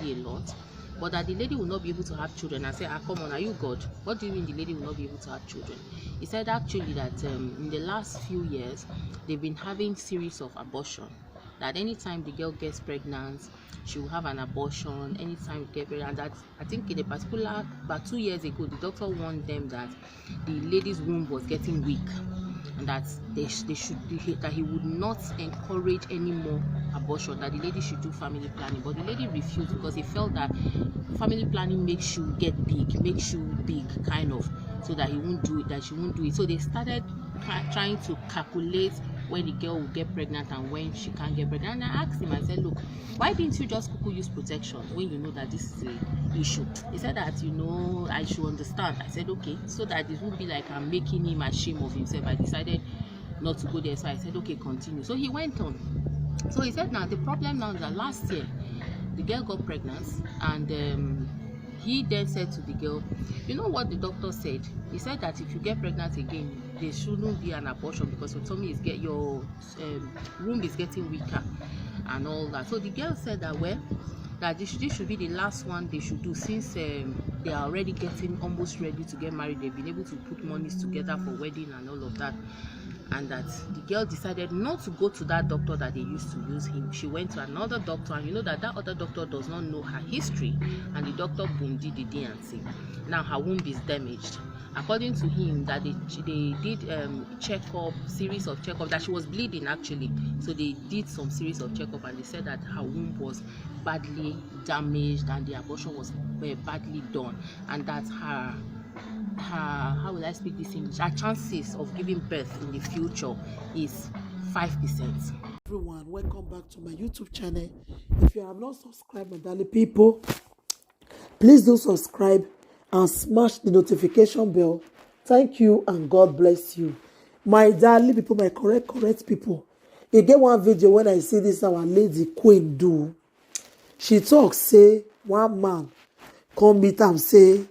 lady a lot, but that the lady will not be able to have children. I said, come on, are you God? What do you mean the lady will not be able to have children? He said actually that in the last few years, they've been having series of abortion. That anytime the girl gets pregnant, she will have an abortion. Anytime you get pregnant, that I think in a particular, about 2 years ago, the doctor warned them that the lady's womb was getting weak, and that that he would not encourage any more abortion, that the lady should do family planning. But the lady refused because he felt that family planning makes you get big, kind of, so that he won't do it, that she won't do it. So they started trying to calculate when the girl will get pregnant and when she can't get pregnant. And I asked him, I said, look, why didn't you just use protection when you know that this is an issue? He said that, I should understand. I said, okay, so that it won't be like I'm making him ashamed of himself. I decided not to go there, so I said, okay, continue. So he went on. So he said, now the problem now is that last year the girl got pregnant, and he then said to the girl, you know what the doctor said? He said that if you get pregnant again, there shouldn't be an abortion because your tummy is your womb is getting weaker and all that. So the girl said that, well, that this should be the last one they should do, since they are already getting almost ready to get married. They've been able to put monies together for wedding and all of that. And that the girl decided not to go to that doctor that they used to use him. She went to another doctor, and you know that other doctor does not know her history, and the doctor did the D&C. Now her womb is damaged. According to him, that they did series of checkup, that she was bleeding actually. So they did some series of checkup, and they said that her womb was badly damaged and the abortion was badly done, and that her how will I speak this English? Her chances of giving birth in the future is 5%. Everyone, welcome back to my YouTube channel. If you have not subscribed, my darling people, please do subscribe and smash the notification bell. Thank you and God bless you. My darling people, my correct people. You get one video when I see this our lady Queen do. She talks, say, one man come meet am, say,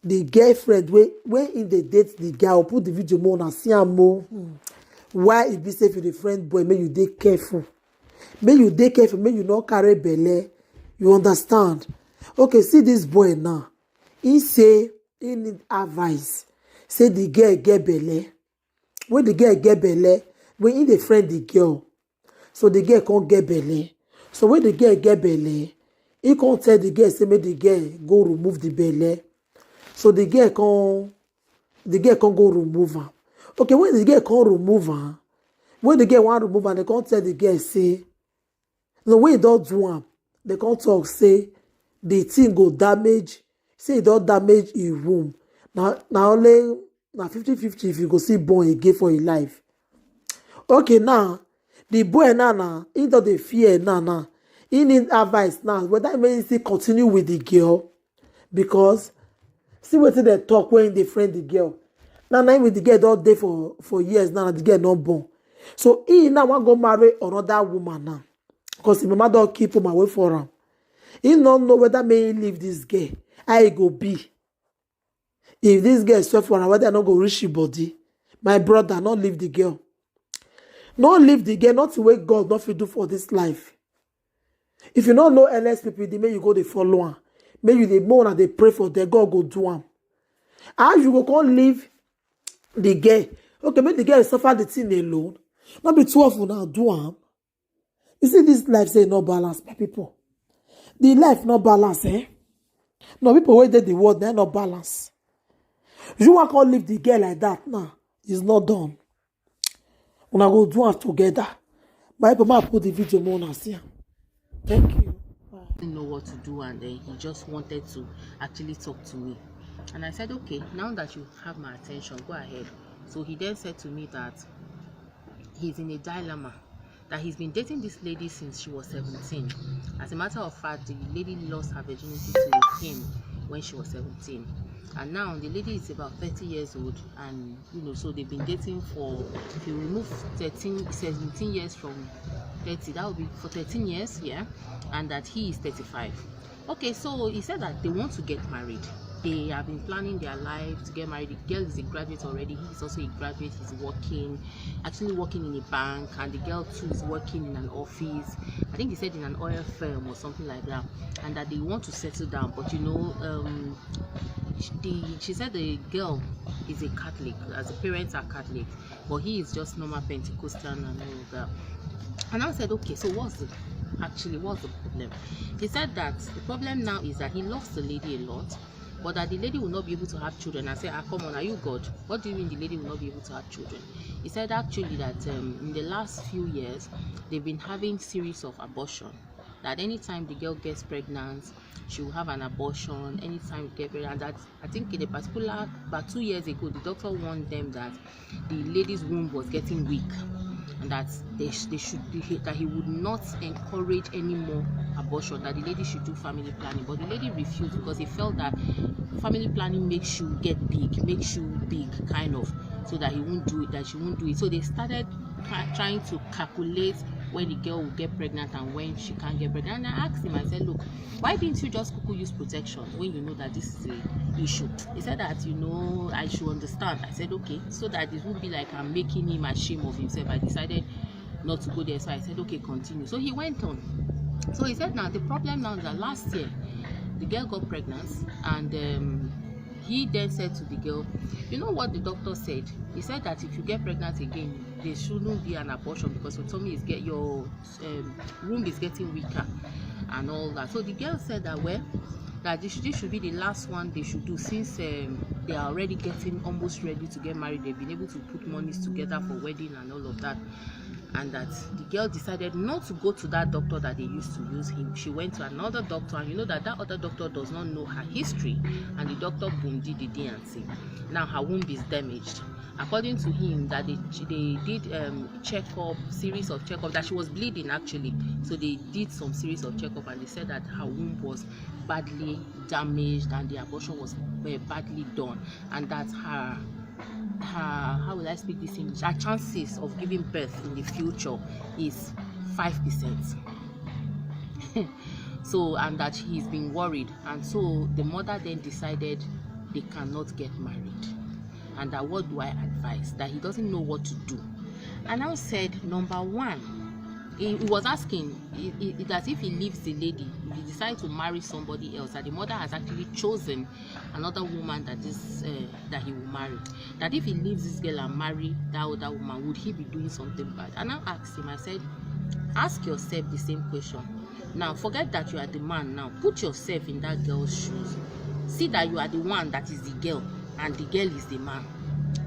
the girlfriend when in the date the girl put the video more and see am more. Why it be safe with the friend boy? May you dey careful. May you dey careful. May you not carry belle. You understand? Okay, see this boy now. He say he need advice. Say the girl get belle. When the girl get belle, when he dey friend the girl, so the girl can't get belle. So when the girl get belle, he can't tell the girl, say make the girl go remove the belle. So the girl can go remove her. Okay, when the girl can't remove her, when the girl want to remove her, they can't tell the girl, say, no, when you don't do her, they can't talk, say, the thing go damage, say it don't damage your womb. Now only 50-50 if you go see born again for your life. Okay, now, the boy now, he don't dey fear now. He need advice now, whether he may still continue with the girl, because see what they talk when they friend the girl. Now with the girl all day for years now, the girl not born. So he now want go marry another woman now, because his mama don't keep him away for him. He don't know whether may leave this girl. How it go be? If this girl swear for her, whether not go reach your body. My brother, not leave the girl. Not leave the girl. Not to wait God not to do for this life. If you don't know LSPPD, may you go they follow her. May you they mourn and they pray for them. God go do them. How you go can't leave the girl? Okay, make the girl suffer the thing alone. Not be 12 now do them. You see, this life say no balance, my people. The life no balance, eh? No, people wait the word, they no balance. You want to leave the girl like that now? It's not done. When I go do it together, my people might put the video more and see. Thank you. Didn't know what to do, and then he just wanted to actually talk to me, and I said, okay, now that you have my attention, go ahead. So he then said to me that he's in a dilemma, that he's been dating this lady since she was 17. As a matter of fact, the lady lost her virginity to him when she was 17, and now the lady is about 30 years old, and so they've been dating for, if you remove 17 years from 30, that would be for 13 years, yeah, and that he is 35. Okay, so he said that they want to get married. they have been planning their life to get married. The girl is a graduate already. He is also a graduate. He's working, actually working in a bank, and the girl too is working in an office. I think he said in an oil firm or something like that, and that they want to settle down. But she said the girl is a Catholic, as the parents are Catholic, but he is just normal Pentecostal and all of that. And I said, okay, so what's the problem? He said that the problem now is that he loves the lady a lot, but that the lady will not be able to have children. I said, come on, are you God? What do you mean the lady will not be able to have children? He said actually that in the last few years, they've been having series of abortion. That anytime the girl gets pregnant, she will have an abortion. Anytime you get pregnant, that I think in a particular, about 2 years ago, the doctor warned them that the lady's womb was getting weak, and that that he would not encourage any more abortion, that the lady should do family planning. But the lady refused because he felt that family planning makes you get big, makes you big, kind of, so that he won't do it, that she won't do it. So they started trying to calculate when the girl will get pregnant and when she can't get pregnant. And I asked him, I said, look, why didn't you just use protection when you know that this is an issue? He said that, I should understand. I said, okay, so that it won't be like I'm making him ashamed of himself. I decided not to go there, so I said, okay, continue. So he went on. So he said, now the problem now is that last year the girl got pregnant, and he then said to the girl, you know what the doctor said? He said that if you get pregnant again, there shouldn't be an abortion because your tummy is your womb is getting weaker and all that. So the girl said that, well, that this should be the last one they should do, since they are already getting almost ready to get married. They've been able to put monies together for wedding and all of that. And that the girl decided not to go to that doctor that they used to use him. She went to another doctor, and you know that other doctor does not know her history, and the doctor did the D&C. Now her womb is damaged. According to him, that they did series of checkup, that she was bleeding actually. So they did some series of checkup, and they said that her womb was badly damaged and the abortion was badly done, and that her how will I speak this English? Her chances of giving birth in the future is 5%. So, and that he's been worried, and so the mother then decided they cannot get married, and that what do I advise? That he doesn't know what to do. And I said, number one, he was asking that if he leaves the lady, if he decides to marry somebody else, that the mother has actually chosen another woman that he will marry. That if he leaves this girl and marry that other woman, would he be doing something bad? And I asked him, I said, ask yourself the same question. Now, forget that you are the man now. Put yourself in that girl's shoes. See that you are the one that is the girl, and the girl is the man.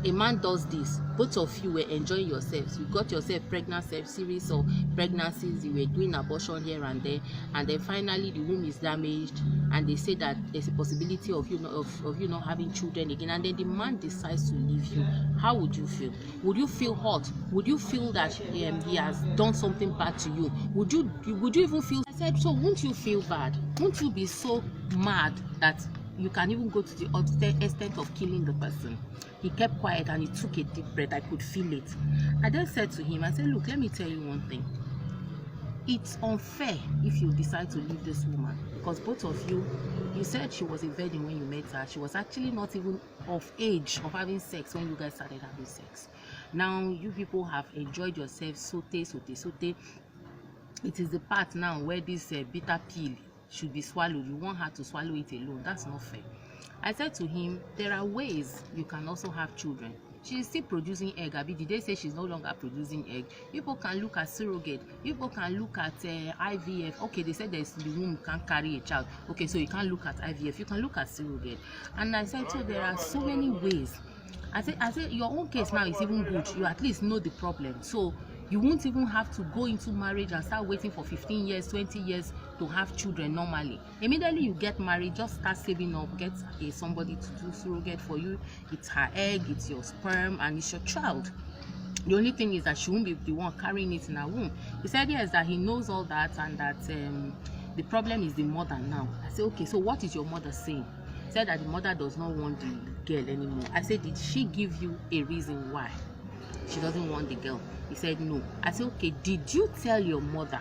A man does this, both of you were enjoying yourselves, you got yourself pregnant, series of pregnancies, you were doing abortion here and there, and then finally the womb is damaged, and they say that there's a possibility of you not having children again, and then the man decides to leave you. How would you feel? Would you feel hurt? Would you feel that he has done something bad to you? Would you even feel? I said, so won't you feel bad? Won't you be so mad that you can even go to the extent of killing the person? He kept quiet and he took a deep breath. I could feel it. I then said to him, I said, look, let me tell you one thing. It's unfair if you decide to leave this woman, because both of you said she was a virgin when you met her. She was actually not even of age of having sex when you guys started having sex. Now you people have enjoyed yourselves, sote. It is the part now where this bitter pill should be swallowed. You want her to swallow it alone. That's not fair. I said to him, there are ways you can also have children. She is still producing egg. Abi, did they say she's no longer producing egg? People can look at surrogate. People can look at IVF. Okay, they said the womb can't carry a child. Okay, so you can't look at IVF. You can look at surrogate. And I said, so there are so many ways. I said, your own case now is even good. You at least know the problem. So you won't even have to go into marriage and start waiting for 15 years, 20 years to have children normally. Immediately you get married, just start saving up, get somebody to do surrogate for you. It's her egg, it's your sperm, and it's your child. The only thing is that she won't be the one carrying it in her womb. He said yes, that he knows all that, and that the problem is the mother now. I said, okay, so what is your mother saying? He said that the mother does not want the girl anymore. I said, did she give you a reason why she doesn't want the girl? He said no. I said, okay, did you tell your mother?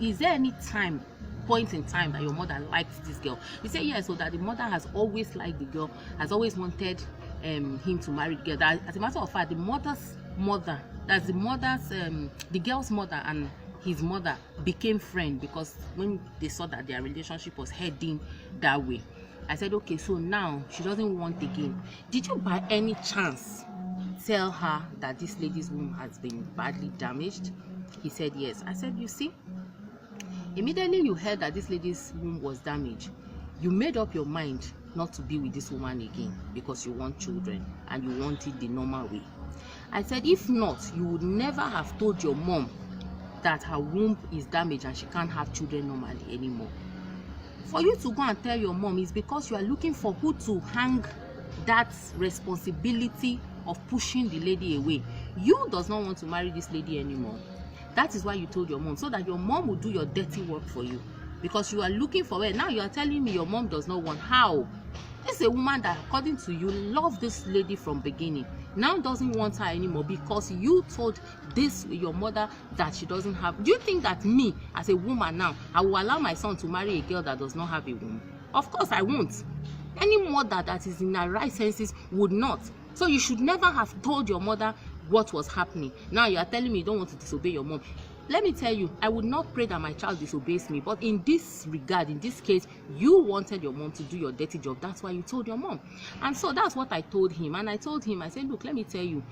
Is there any time point in time that your mother liked this girl? He said yes, so that the mother has always liked the girl, has always wanted him to marry the girl. That, as a matter of fact, the mother's mother, that's the girl's mother and his mother became friends because when they saw that their relationship was heading that way. I said, okay, so now she doesn't want again. Did you by any chance tell her that this lady's womb has been badly damaged? He said yes. I said, you see, immediately you heard that this lady's womb was damaged, you made up your mind not to be with this woman again because you want children and you want it the normal way. I said, if not, you would never have told your mom that her womb is damaged and she can't have children normally anymore. For you to go and tell your mom is because you are looking for who to hang that responsibility of pushing the lady away. You does not want to marry this lady anymore. That is why you told your mom, so that your mom will do your dirty work for you. Because you are looking for her. Now you are telling me your mom does not want. How? This is a woman that, according to you, loved this lady from beginning. Now doesn't want her anymore because you told your mother that she doesn't have. Do you think that me, as a woman now, I will allow my son to marry a girl that does not have a womb? Of course I won't. Any mother that is in her right senses would not. So you should never have told your mother what was happening. Now you are telling me you don't want to disobey your mom. Let me tell you, I would not pray that my child disobeys me, but in this regard, in this case, you wanted your mom to do your dirty job. That's why you told your mom. And so that's what I told him. And I told him, I said, look, let me tell you,